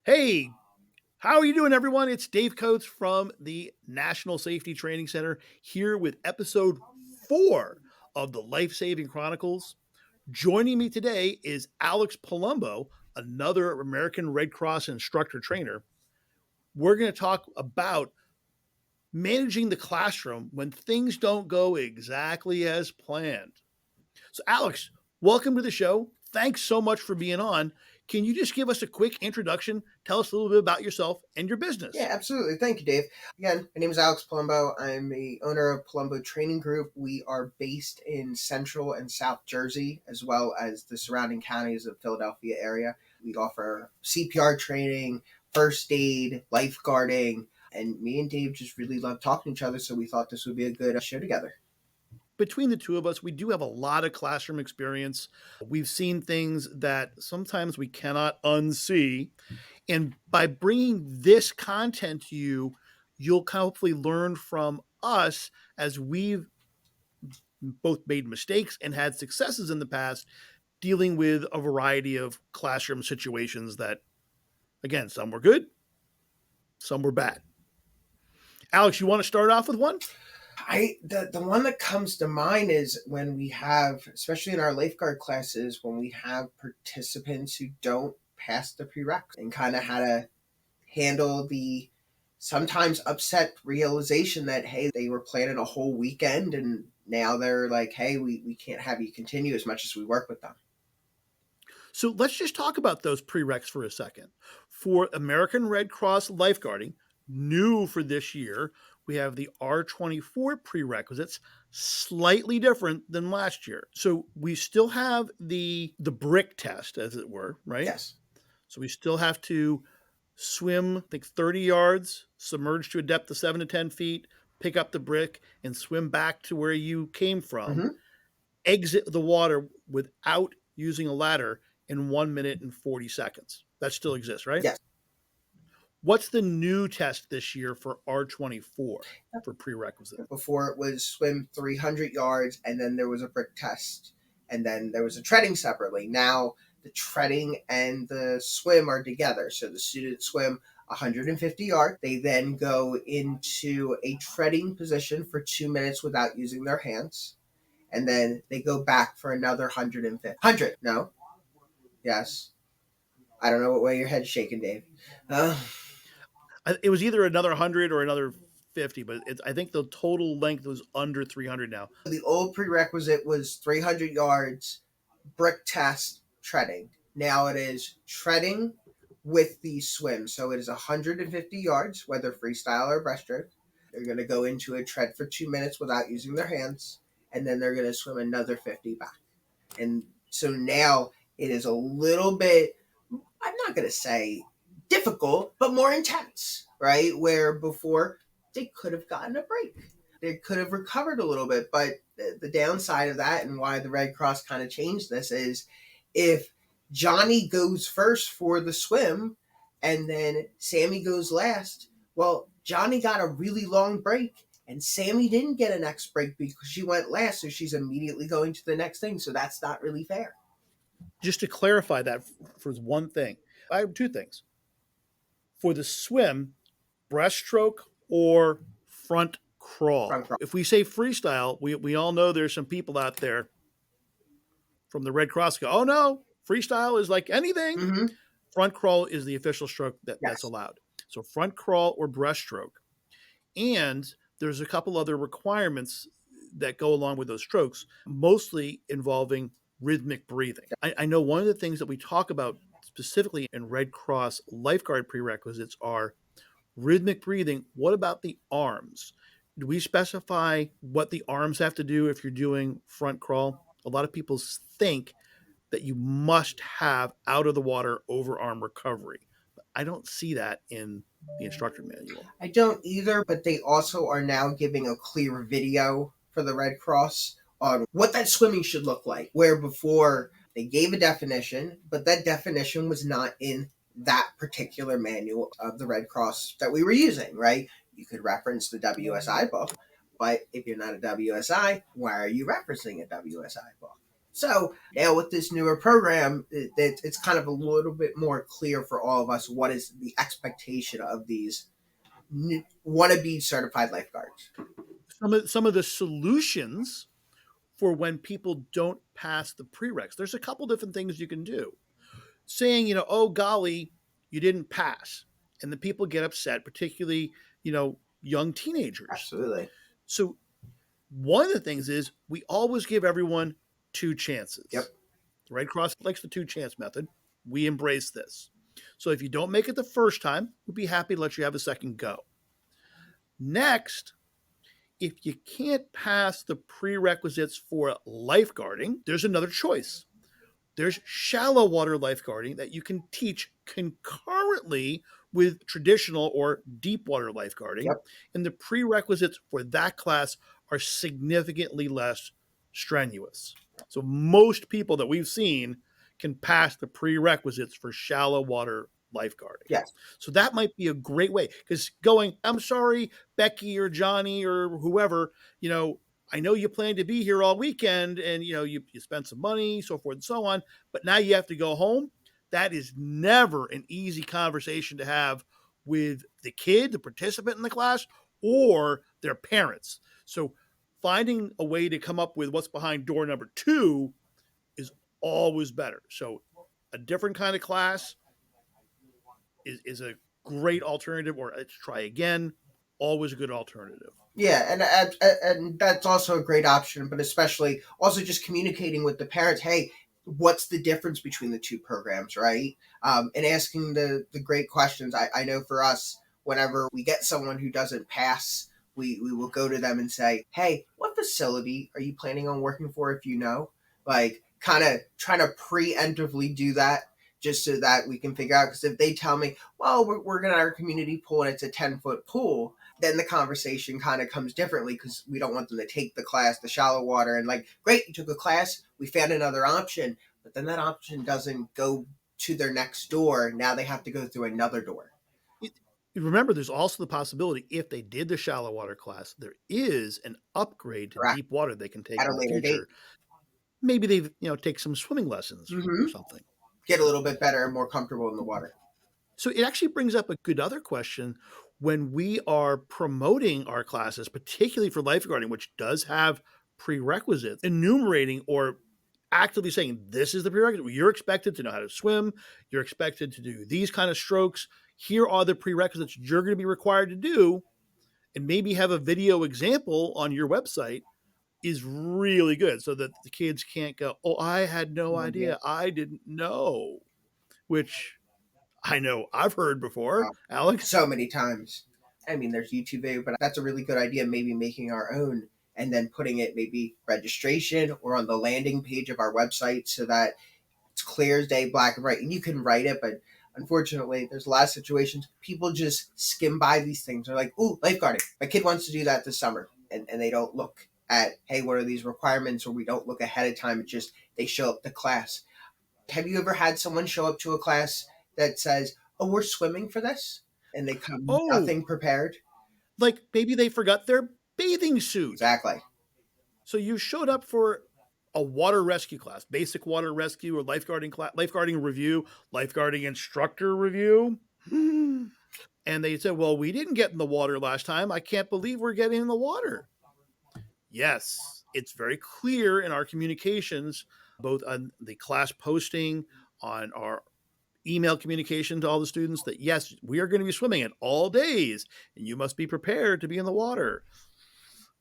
Hey, how are you doing, everyone? It's Dave Coates from the National Safety Training Center here with episode 4 of the Life Saving Chronicles. Joining me today is Alex Palumbo, another American Red Cross instructor trainer. We're going to talk about managing the classroom when things don't go exactly as planned. So, Alex, welcome to the show. Thanks so much for being on. Can you just give us a quick introduction? Tell us a little bit about yourself and your Yeah, business. absolutely. Thank you, Dave. Again, my name is Alex Palumbo. I'm the owner of Palumbo Training Group. We are based in Central and South Jersey, as well as the surrounding counties of Philadelphia area. We offer CPR training, first aid, lifeguarding, and me and Dave just really love talking to each other, so we thought this would be a good show together. Between the two of us, we do have a lot of classroom experience. We've seen things that sometimes we cannot unsee. And by bringing this content to you, you'll hopefully learn from us as we've both made mistakes and had successes in the past dealing with a variety of classroom situations that, again, some were good, some were bad. Alex, you want to start off with one? The one that comes to mind is when we have, especially in our lifeguard classes, when we have participants who don't pass the prereqs and kind of how to handle the sometimes upset realization that, hey, they were planning a whole weekend and now they're like, hey, we can't have you continue as much as we work with them. So let's just talk about those prereqs for a second. For American Red Cross lifeguarding, new for this year, we have the R24 prerequisites, slightly different than last year. So we still have the brick test, as it were, right? Yes. So we still have to swim, I think, 30 yards, submerge to a depth of 7 to 10 feet, pick up the brick, and swim back to where you came from, Mm-hmm. exit the water without using a ladder in 1 minute and 40 seconds. That still exists, right? Yes. What's the new test this year for R24 for prerequisite? Before it was swim 300 yards and then there was a brick test and then there was a treading separately. Now the treading and the swim are together. So the students swim 150 yards. They then go into a treading position for 2 minutes without using their hands. And then they go back for another 150. 100. No. Yes. I don't know what way your head's shaking, Dave. Uh, It was either another 100 or another 50, but I think the total length was under 300 now. the old prerequisite was 300 yards, brick test, treading. Now it is treading with the swim. So it is 150 yards, whether freestyle or breaststroke. They're going to go into a tread for 2 minutes without using their hands, and then they're going to swim another 50 back. And so now it is a little bit, I'm not going to say difficult, but more intense, right? Where before they could have gotten a break. They could have recovered a little bit. But the downside of that and why the Red Cross kind of changed this is if Johnny goes first for the swim and then Sammy goes last, well, Johnny got a really long break and Sammy didn't get an next break because she went last, so she's immediately going to the next thing. So that's not really fair. Just to clarify that for one thing, I have two things. For the swim, breaststroke or front Front crawl. row. If we say freestyle, we all know there's some people out there from the Red Cross go, oh no, freestyle is like anything. Mm-hmm. Front crawl is the official stroke that's Yes. allowed. So front crawl or breaststroke. And there's a couple other requirements that go along with those strokes, mostly involving rhythmic breathing. I know one of the things that we talk about specifically in Red Cross lifeguard prerequisites are rhythmic breathing. What about the arms? Do we specify what the arms have to do if you're doing front crawl? A lot of people think that you must have out of the water overarm recovery. But I don't see that in the instructor manual. I don't either, but they also are now giving a clear video for the Red Cross on what that swimming should look like. Where before they gave a definition, but that definition was not in that particular manual of the Red Cross that we were using, right? You could reference the WSI book, but if you're not a WSI, why are you referencing a WSI book? So now with this newer program, it's kind of a little bit more clear for all of us what is the expectation of these wannabe certified lifeguards. Some of the solutions for when people don't pass the prereqs. There's a couple different things you can do. Saying, oh golly, you didn't pass. And the people get upset, particularly, young teenagers. Absolutely. So one of the things is we always give everyone two Yep. chances. The Red Cross likes the two chance method. We embrace this. So if you don't make it the first time, we'd be happy to let you have a second go. Next, if you can't pass the prerequisites for lifeguarding, there's another choice. There's shallow water lifeguarding that you can teach concurrently with traditional or deep water lifeguarding. Yep. And the prerequisites for that class are significantly less strenuous. So most people that we've seen can pass the prerequisites for shallow water lifeguarding. Yes. So that might be a great way because going, I'm sorry, Becky or Johnny or whoever, I know you plan to be here all weekend and you spent some money, so forth and so on, but now you have to go home. That is never an easy conversation to have with the kid, the participant in the class, or their parents. So finding a way to come up with what's behind door number 2 is always better. So a different kind of class is a great alternative, or let's try again. Always a good alternative. Yeah, and that's also a great option, but especially also just communicating with the parents. Hey, what's the difference between the two programs, right? And asking the great questions. I know for us, whenever we get someone who doesn't pass, we will go to them and say, hey, what facility are you planning on working for if you know? Like, kind of trying to preemptively do that just so that we can figure out. Because if they tell me, well, we're going to our community pool and it's a 10-foot pool, then the conversation kind of comes differently because we don't want them to take the class, the shallow water, and like, great, you took a class, we found another option, but then that option doesn't go to their next door. Now they have to go through another door. It, remember, there's also the possibility if they did the shallow water class, there is an upgrade to Correct. deep water they can take At a in the later date. future. Maybe they take some swimming lessons or Mm-hmm. something. Get a little bit better and more comfortable in the water. So it actually brings up a good other question when we are promoting our classes, particularly for lifeguarding, which does have prerequisites, enumerating or actively saying this is the prerequisite. You're expected to know how to swim. You're expected to do these kind of strokes. Here are the prerequisites you're going to be required to do, and maybe have a video example on your website is really good so that the kids can't go, oh, I had no No idea. idea. I didn't know, which I know I've heard before. Alex? So many times. I mean, there's YouTube video, but that's a really good idea. Maybe making our own and then putting it maybe registration or on the landing page of our website so that it's clear as day, black and white, and you can write it. But unfortunately, there's a lot of situations people just skim by these things. They're like, "Ooh, lifeguarding. My kid wants to do that this summer," and they don't look at, hey, what are these requirements, or we don't look ahead of time. It's just they show up to class. Have you ever had someone show up to a class that says, "Oh, we're swimming for this," and they come Oh, nothing prepared? like maybe they forgot their bathing suit. Exactly. So you showed up for a water rescue class, basic water rescue or lifeguarding class, lifeguarding review, lifeguarding instructor review. And they said, well, we didn't get in the water last time. I can't believe we're getting in the water. Yes, it's very clear in our communications, both on the class posting, on our email communication to all the students, that yes, we are going to be swimming at all days and you must be prepared to be in the water.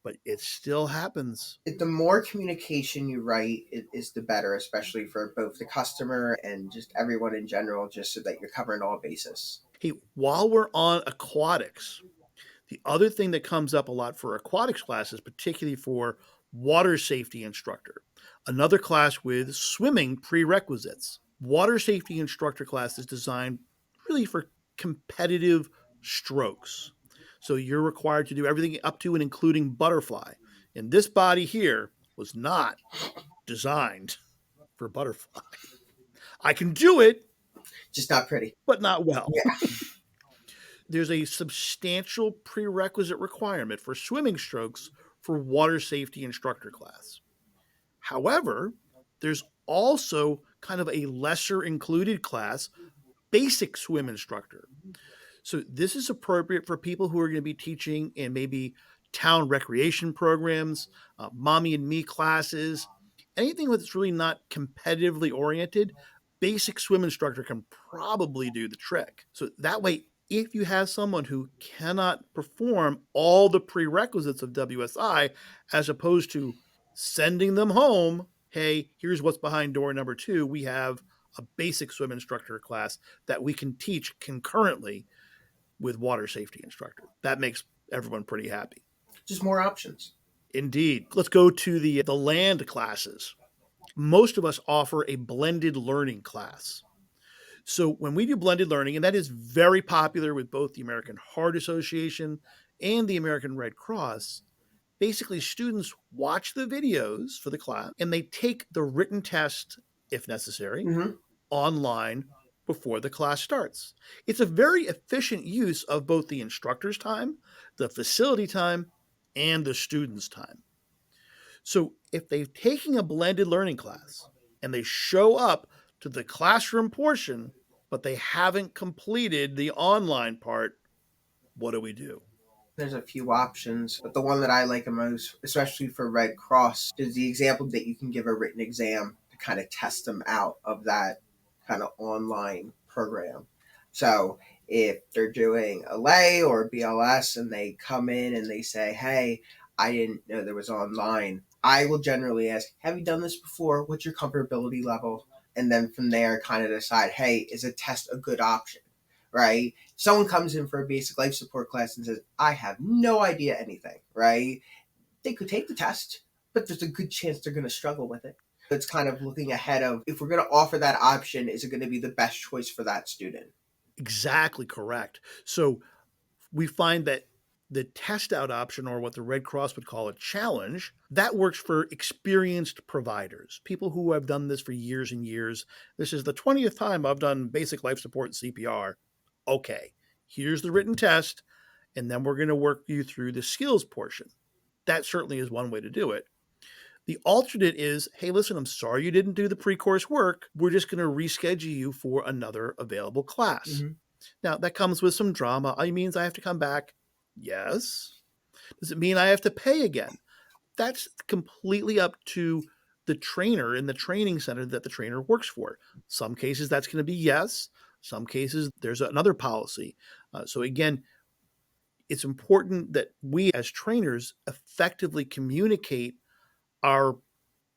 But it still happens. The more communication you write is the better, especially for both the customer and just everyone in general, just so that you're covering all bases. Hey, while we're on aquatics, the other thing that comes up a lot for aquatics classes, particularly for water safety instructor, another class with swimming prerequisites. Water safety instructor class is designed really for competitive strokes. So you're required to do everything up to and including butterfly. And this body here was not designed for butterfly. I can do it, Just not pretty. but not well. Yeah. There's a substantial prerequisite requirement for swimming strokes for water safety instructor class. However, There's also kind of a lesser included class, basic swim instructor. So this is appropriate for people who are going to be teaching in maybe town recreation programs, mommy and me classes, anything that's really not competitively oriented. Basic swim instructor can probably do the trick. So that way, if you have someone who cannot perform all the prerequisites of WSI, as opposed to sending them home, hey, here's what's behind door number two. We have a basic swim instructor class that we can teach concurrently with water safety instructor. That makes everyone pretty happy. Just more options. Indeed. Let's go to the land classes. Most of us offer a blended learning class. So when we do blended learning, and that is very popular with both the American Heart Association and the American Red Cross, basically students watch the videos for the class and they take the written test, if necessary, Mm-hmm. online before the class starts. It's a very efficient use of both the instructor's time, the facility time, and the student's time. So if they've taken a blended learning class and they show up to the classroom portion, but they haven't completed the online part, what do we do? There's a few options, but the one that I like the most, especially for Red Cross, is the example that you can give a written exam to kind of test them out of that kind of online program. So if they're doing a lay or BLS and they come in and they say, "Hey, I didn't know there was online," I will generally ask, "Have you done this before? What's your comfortability level?" And then from there, kind of decide, "Hey, is a test a good option?" Right? Someone comes in for a basic life support class and says, "I have no idea anything," right? They could take the test, but there's a good chance they're going to struggle with it. It's kind of looking ahead of, if we're going to offer that option, is it going to be the best choice for that student? Exactly correct. So we find that the test out option, or what the Red Cross would call a challenge, that works for experienced providers, people who have done this for years and years. This is the 20th time I've done basic life support and CPR. Okay, here's the written test, and then we're going to work you through the skills portion. That certainly is one way to do it. The alternate is, hey, listen, I'm sorry you didn't do the pre course work. We're just going to reschedule you for another available class. Mm-hmm. Now, that comes with some drama. It means I have to come back. Yes. Does it mean I have to pay again? That's completely up to the trainer in the training center that the trainer works for. Some cases that's going to be yes. Some cases there's another policy. So, again, it's important that we as trainers effectively communicate our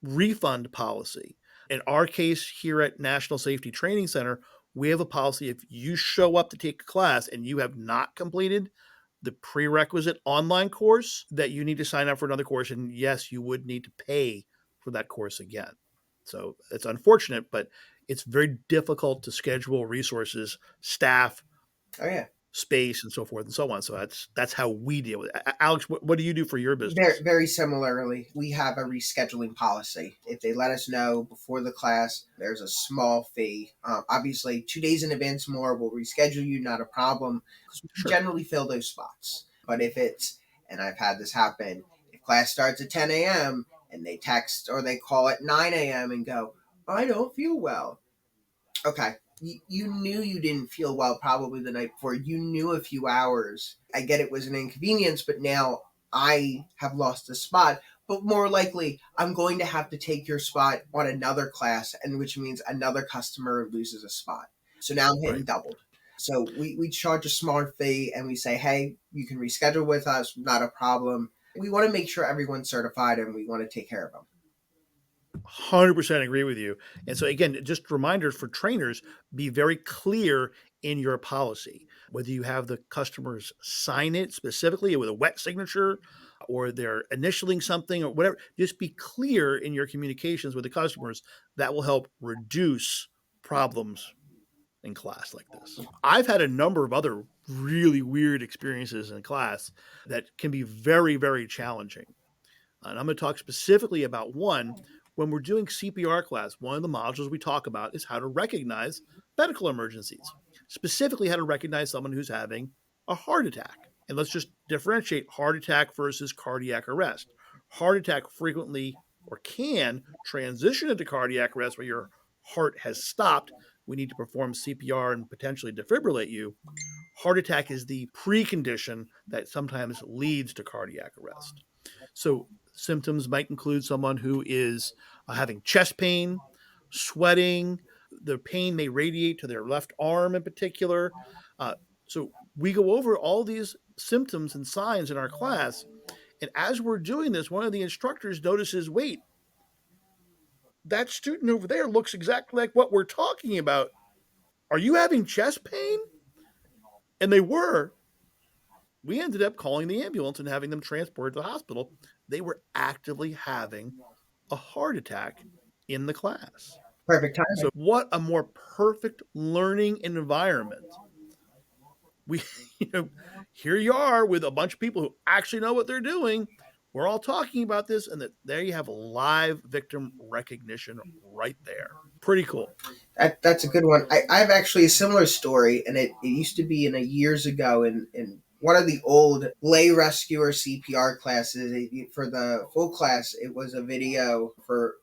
refund policy. In our case here at National Safety Training Center, we have a policy: if you show up to take a class and you have not completed the prerequisite online course, that you need to sign up for another course. And yes, you would need to pay for that course again. So it's unfortunate, but it's very difficult to schedule resources, staff, Oh yeah. space, and so forth and so on. So that's how we deal with it. Alex, what do you do for your Very, business? very similarly, we have a rescheduling policy. If they let us know before the class, there's a small fee. Obviously, 2 days in advance more, we'll reschedule you, not a problem, because we Sure. generally fill those spots. But if it's, and I've had this happen, if class starts at 10 a.m. and they text or they call at 9 a.m. and go, "I don't feel well." Okay. You knew you didn't feel well probably the night before. You knew a few hours. I get it was an inconvenience, but now I have lost a spot. But more likely, I'm going to have to take your spot on another class, and which means another customer loses a spot. So now I'm hitting Right. doubled. So we charge a smart fee and we say, "Hey, you can reschedule with us, not a problem." We want to make sure everyone's certified and we want to take care of them. 100% agree with you. And so, again, just reminders for trainers: be very clear in your policy, whether you have the customers sign it specifically with a wet signature or they're initialing something or whatever. Just be clear in your communications with the customers. That will help reduce problems in class like this. I've had a number of other really weird experiences in class that can be very, very challenging. And I'm going to talk specifically about one. When we're doing CPR class, one of the modules we talk about is how to recognize medical emergencies, specifically how to recognize someone who's having a heart attack. And let's just differentiate heart attack versus cardiac arrest. Heart attack frequently or can transition into cardiac arrest where your heart has stopped. We need to perform CPR and potentially defibrillate you. Heart attack is the precondition that sometimes leads to cardiac arrest. So, symptoms might include someone who is having chest pain, sweating. The pain may radiate to their left arm in particular. So, we go over all these symptoms and signs in our class. And as we're doing this, one of the instructors notices, wait, that student over there looks exactly like what we're talking about. Are you having chest pain? And they were. We ended up calling the ambulance and having them transported to the hospital. They were actively having a heart attack in the class. Perfect timing. So, what a more perfect learning environment. We, you know, here you are with a bunch of people who actually know what they're doing. We're all talking about this, and that there you have live victim recognition right there. Pretty cool. That's a good one. I have actually a similar story, and it used to be in a years ago in one of the old lay rescuer CPR classes. For the full class, it was a video for.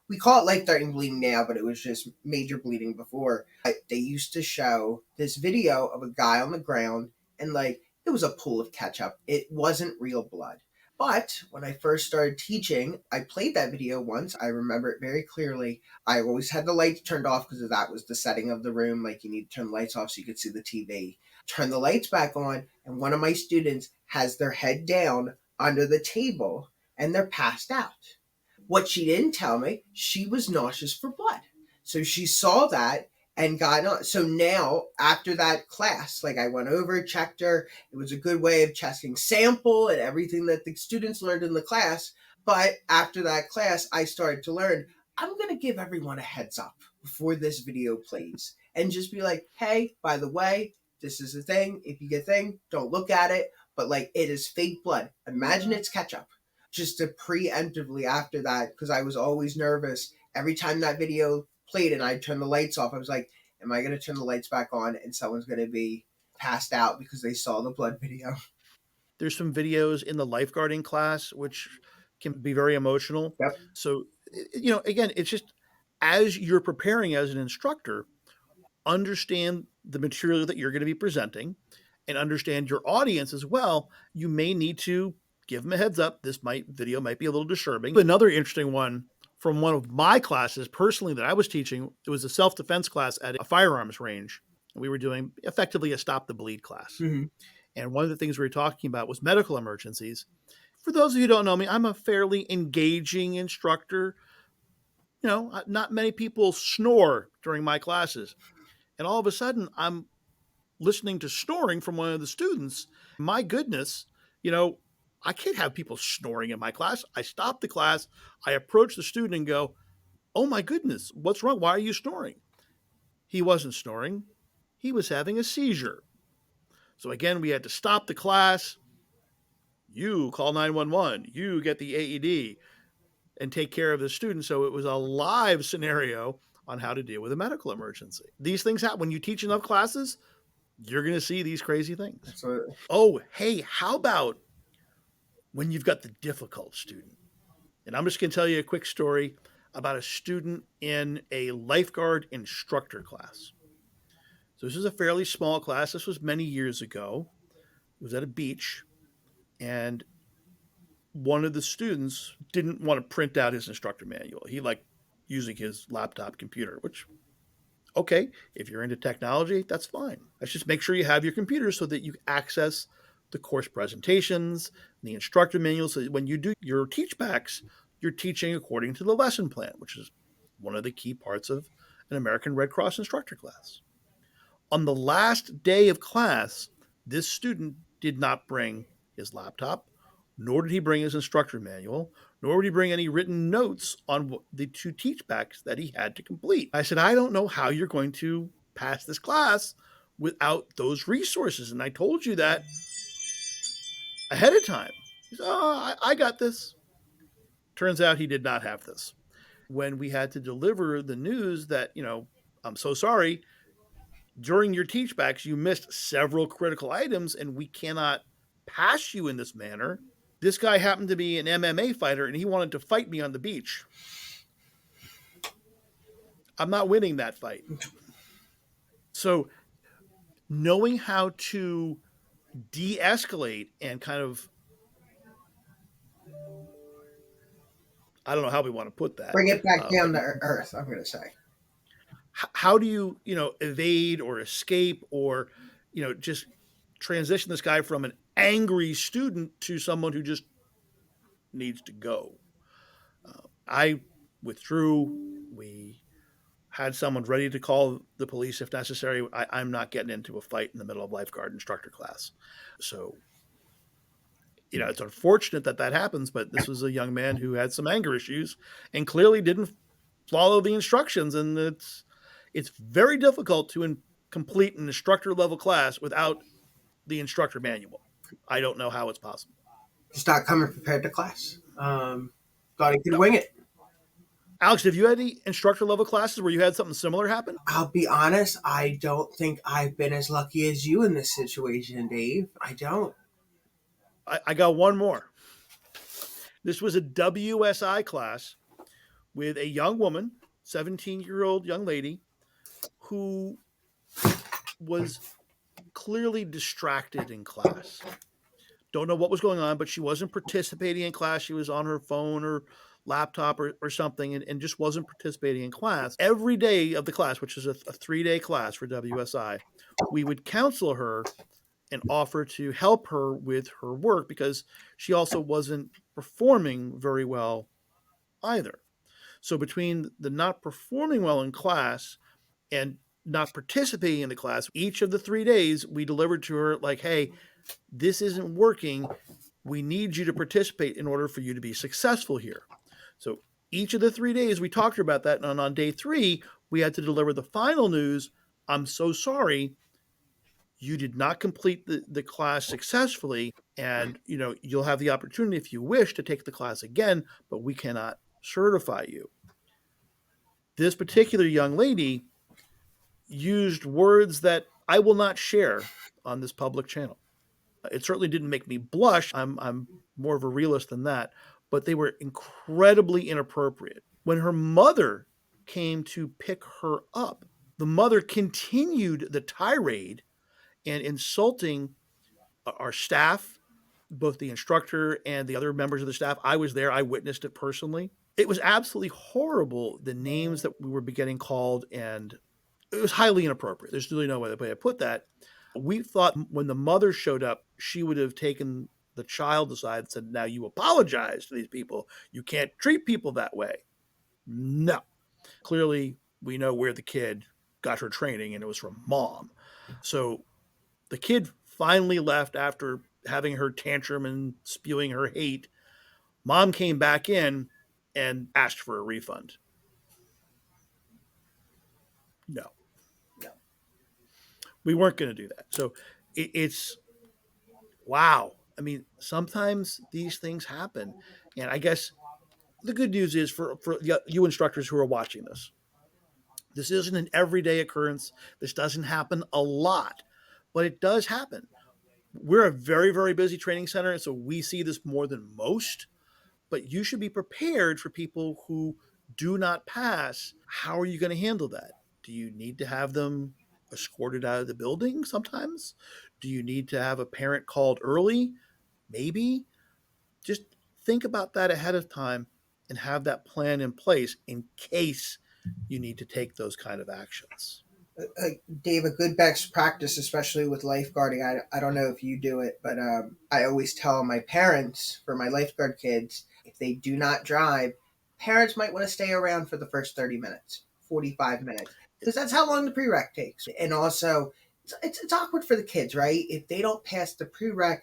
We call it life threatening bleeding now, but it was just major bleeding before. They used to show this video of a guy on the ground, and like it was a pool of ketchup. It wasn't real blood. But when I first started teaching, I played that video once. I remember it very clearly. I always had the lights turned off because that was the setting of the room. Like you need to turn the lights off so you could see the TV. Turn the lights back on, and one of my students has their head down under the table and they're passed out. What she didn't tell me, she was nauseous for blood. So she saw that and got on. So now, after that class, like I went over, checked her. It was a good way of checking sample and everything that the students learned in the class. But after that class, I started to learn I'm going to give everyone a heads up before this video plays and just be like, hey, by the way, this is a thing. If you get a thing, don't look at it. But like, it is fake blood. Imagine it's ketchup. Just to preemptively after that, because I was always nervous every time that video played and I'd turn the lights off. I was like, am I going to turn the lights back on and someone's going to be passed out because they saw the blood video? There's some videos in the lifeguarding class which can be very emotional. Yep. So, again, it's just as you're preparing as an instructor, understand the material that you're going to be presenting and understand your audience as well. You may need to give them a heads up. This video might be a little disturbing. Another interesting one from one of my classes personally that I was teaching, it was a self-defense class at a firearms range. We were doing effectively a stop the bleed class. Mm-hmm. And one of the things we were talking about was medical emergencies. For those of you who don't know me, I'm a fairly engaging instructor. Not many people snore during my classes. And all of a sudden, I'm listening to snoring from one of the students. My goodness, I can't have people snoring in my class. I stop the class, I approach the student and go, oh my goodness, what's wrong? Why are you snoring? He wasn't snoring, he was having a seizure. So again, we had to stop the class. You call 911, you get the AED and take care of the student. So it was a live scenario on how to deal with a medical emergency. These things happen when you teach enough classes. You're going to see these crazy things. Absolutely. Oh, hey, how about when you've got the difficult student? And I'm just going to tell you a quick story about a student in a lifeguard instructor class. So this is a fairly small class. This was many years ago. It was at a beach, and one of the students didn't want to print out his instructor manual. He liked using his laptop computer, which, okay, if you're into technology, that's fine. Let's just make sure you have your computer so that you access the course presentations, the instructor manuals. So that when you do your teach backs, you're teaching according to the lesson plan, which is one of the key parts of an American Red Cross instructor class. On the last day of class, this student did not bring his laptop, nor did he bring his instructor manual, nor did he bring any written notes on the two teachbacks that he had to complete. I said, I don't know how you're going to pass this class without those resources. And I told you that ahead of time. He said, oh, I got this. Turns out he did not have this. When we had to deliver the news that, I'm so sorry, during your teachbacks, you missed several critical items and we cannot pass you in this manner. This guy happened to be an MMA fighter and he wanted to fight me on the beach. I'm not winning that fight. So, knowing how to de escalate and kind of, I don't know how we want to put that, Bring it back but down to earth, I'm going to say. how do you, evade or escape or, just transition this guy from an angry student to someone who just needs to go? I withdrew. We had someone ready to call the police if necessary. I'm not getting into a fight in the middle of lifeguard instructor class. So, it's unfortunate that that happens, but this was a young man who had some anger issues and clearly didn't follow the instructions. And it's very difficult to complete an instructor level class without the instructor manual. I don't know how it's possible. Just not coming prepared to class. Thought he could No. wing it. Alex, have you had any instructor level classes where you had something similar happen? I'll be honest, I don't think I've been as lucky as you in this situation, Dave. I don't. I got one more. This was a WSI class with a young woman, 17-year-old young lady, who was clearly distracted in class. Don't know what was going on, but she wasn't participating in class. She was on her phone or laptop or something and just wasn't participating in class. Every day of the class, which is a 3-day class for WSI, we would counsel her and offer to help her with her work because she also wasn't performing very well either. So between the not performing well in class and not participating in the class, each of the 3 days we delivered to her like, hey, this isn't working. We need you to participate in order for you to be successful here. So each of the 3 days we talked to her about that. And on day 3, we had to deliver the final news. I'm so sorry. You did not complete the class successfully. And, you'll have the opportunity if you wish to take the class again, but we cannot certify you. This particular young lady used words that I will not share on this public channel. It certainly didn't make me blush. I'm more of a realist than that, but they were incredibly inappropriate. When her mother came to pick her up, the mother continued the tirade and insulting our staff, both the instructor and the other members of the staff. I was there. I witnessed it personally. It was absolutely horrible, the names that we were getting called, and it was highly inappropriate. There's really no way to put that. We thought when the mother showed up, she would have taken the child aside and said, now you apologize to these people. You can't treat people that way. No. Clearly, we know where the kid got her training, and it was from mom. So the kid finally left after having her tantrum and spewing her hate. Mom came back in and asked for a refund. No, No. we weren't going to do that. So it's wow. I mean, sometimes these things happen. And I guess the good news is for you instructors who are watching this isn't an everyday occurrence. This doesn't happen a lot, but it does happen. We're a very, very busy training center, and so we see this more than most. But you should be prepared for people who do not pass. How are you going to handle that? Do you need to have them escorted out of the building sometimes? Do you need to have a parent called early? Maybe. Just think about that ahead of time and have that plan in place in case you need to take those kind of actions. Dave, a good best practice, especially with lifeguarding. I don't know if you do it, but I always tell my parents for my lifeguard kids if they do not drive, parents might want to stay around for the first 30 minutes, 45 minutes, because that's how long the prereq takes. And also, it's awkward for the kids, right? If they don't pass the prereq,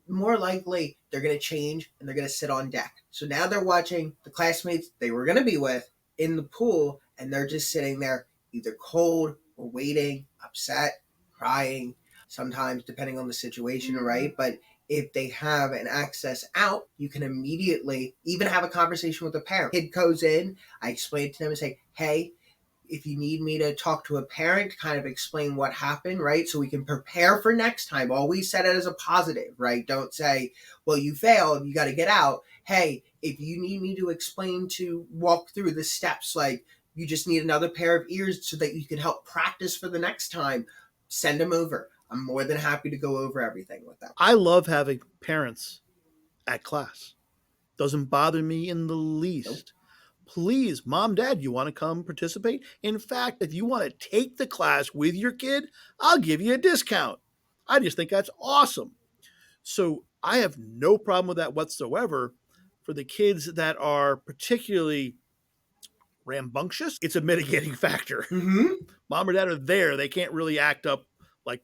more likely they're going to change and they're going to sit on deck. So now they're watching the classmates they were going to be with in the pool, and they're just sitting there either cold or waiting, upset, crying, sometimes depending on the situation, right? But if they have an access out, you can immediately even have a conversation with the parent. Kid goes in, I explain to them and say, hey, If you need me to talk to a parent, kind of explain what happened, right? So we can prepare for next time. Always set it as a positive, right? Don't say, well, you failed, you got to get out. Hey, if you need me to explain to walk through the steps, like you just need another pair of ears so that you can help practice for the next time, send them over. I'm more than happy to go over everything with them. I love having parents at class. Doesn't bother me in the Nope. least. Please, mom, dad, you want to come participate? In fact, if you want to take the class with your kid, I'll give you a discount. I just think that's awesome. So I have no problem with that whatsoever. For the kids that are particularly rambunctious, it's a mitigating factor. Mm-hmm. Mom or dad are there. They can't really act up like,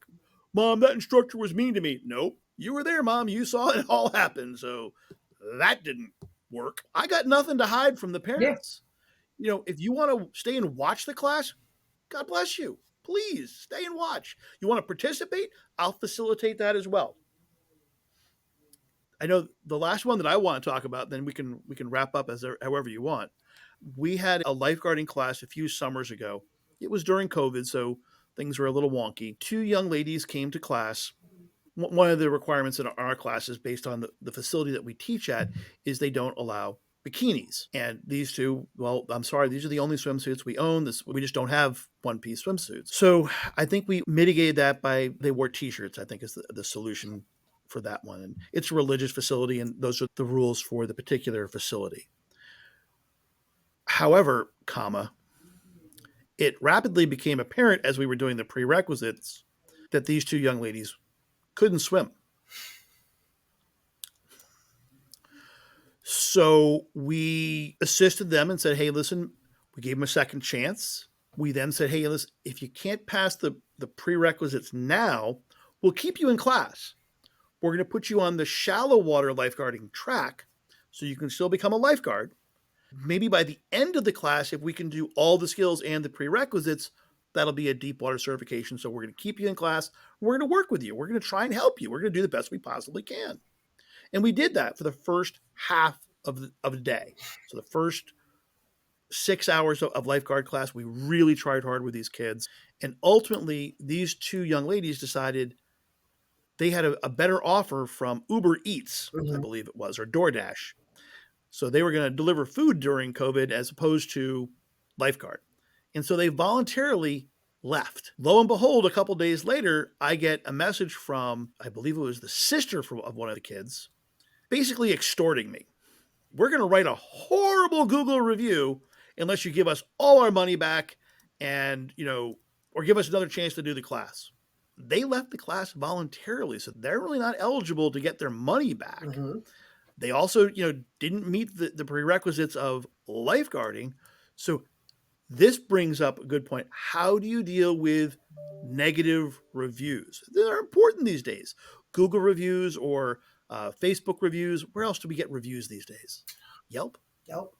Mom, that instructor was mean to me. Nope. You were there, Mom. You saw it all happen. So that didn't work. I got nothing to hide from the Yeah. parents. If you want to stay and watch the class, God bless you. Please stay and watch. You want to participate? I'll facilitate that as well. I know the last one that I want to talk about, then we can wrap up as however you want. We had a lifeguarding class a few summers ago. It was during COVID, so things were a little wonky. Two young ladies came to class. One of the requirements in our classes, based on the facility that we teach at, is they don't allow bikinis. And these two, well, I'm sorry, these are the only swimsuits we own. We just don't have one piece swimsuits. So I think we mitigated that by they wore t-shirts, I think is the solution for that one. And it's a religious facility, and those are the rules for the particular facility. However, it rapidly became apparent as we were doing the prerequisites that these two young ladies couldn't swim. So we assisted them and said, hey, listen, we gave them a second chance. We then said, hey, listen, if you can't pass the prerequisites now, we'll keep you in class. We're going to put you on the shallow water lifeguarding track so you can still become a lifeguard. Maybe by the end of the class, if we can do all the skills and the prerequisites, that'll be a deep water certification. So we're going to keep you in class. We're going to work with you. We're going to try and help you. We're going to do the best we possibly can. And we did that for the first half of the day. So the first 6 hours of lifeguard class, we really tried hard with these kids. And ultimately, these two young ladies decided they had a better offer from Uber Eats, I Mm-hmm. believe it was, or DoorDash. So they were going to deliver food during COVID as opposed to lifeguard. And so they voluntarily left. Lo and behold, a couple days later, I get a message from, I believe it was the sister of one of the kids, basically extorting me. We're going to write a horrible Google review unless you give us all our money back and, or give us another chance to do the class. They left the class voluntarily, so they're really not eligible to get their money back. Mm-hmm. They also, didn't meet the prerequisites of lifeguarding. So this brings up a good point. How do you deal with negative reviews? They're important these days. Google reviews or Facebook reviews. Where else do we get reviews these days? Yelp. Yep.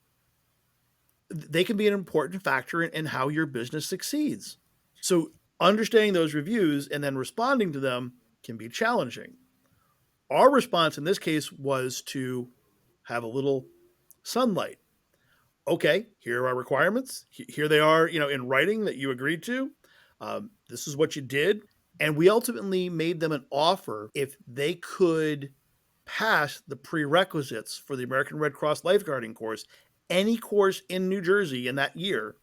They can be an important factor in how your business succeeds. So understanding those reviews and then responding to them can be challenging. Our response in this case was to have a little sunlight. Okay, here are our requirements. Here they are, in writing that you agreed to. This is what you did. And we ultimately made them an offer if they could pass the prerequisites for the American Red Cross lifeguarding course, any course in New Jersey in that year,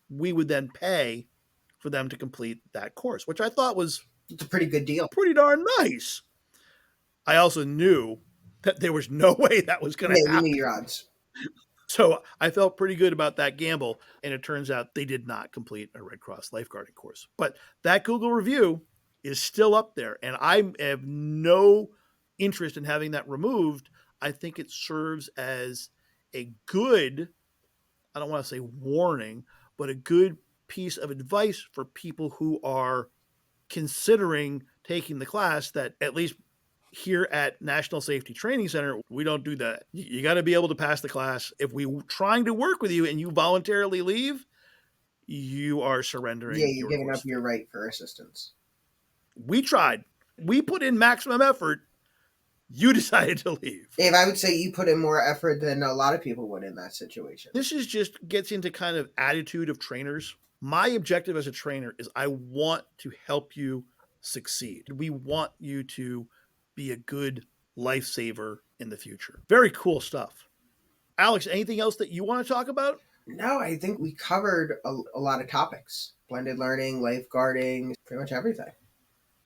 we would then pay for them to complete that course, which I thought was It's a pretty good deal. pretty darn nice. I also knew that there was no way that was going Yeah, to you knew happen. your odds. So I felt pretty good about that gamble. And it turns out they did not complete a Red Cross lifeguarding course. But that Google review is still up there. And I have no interest in having that removed. I think it serves as a good, I don't want to say warning, but a good piece of advice for people who are considering taking the class, that at least here at National Safety Training Center, we don't do that. You got to be able to pass the class. If we trying to work with you and you voluntarily leave, you are Yeah, surrendering you're your giving course up your fee. right for assistance. We tried. We put in maximum effort. You decided to leave. Dave, I would say you put in more effort than a lot of people would in that situation. This is just gets into kind of attitude of trainers. My objective as a trainer is I want to help you succeed. We want you to be a good lifesaver in the future. Very cool stuff. Alex, anything else that you want to talk about? No, I think we covered a lot of topics: blended learning, lifeguarding, pretty much everything.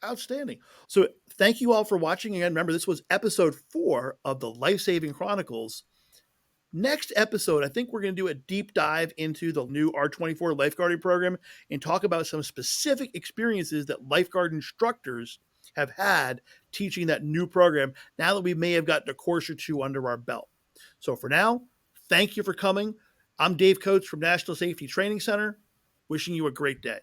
Outstanding. So, thank you all for watching. Again, remember, this was episode 4 of the Life Saving Chronicles. Next episode, I think we're going to do a deep dive into the new R24 lifeguarding program and talk about some specific experiences that lifeguard instructors have had teaching that new program now that we may have gotten a course or two under our belt. So for now, thank you for coming. I'm Dave Coates from National Safety Training Center, wishing you a great day.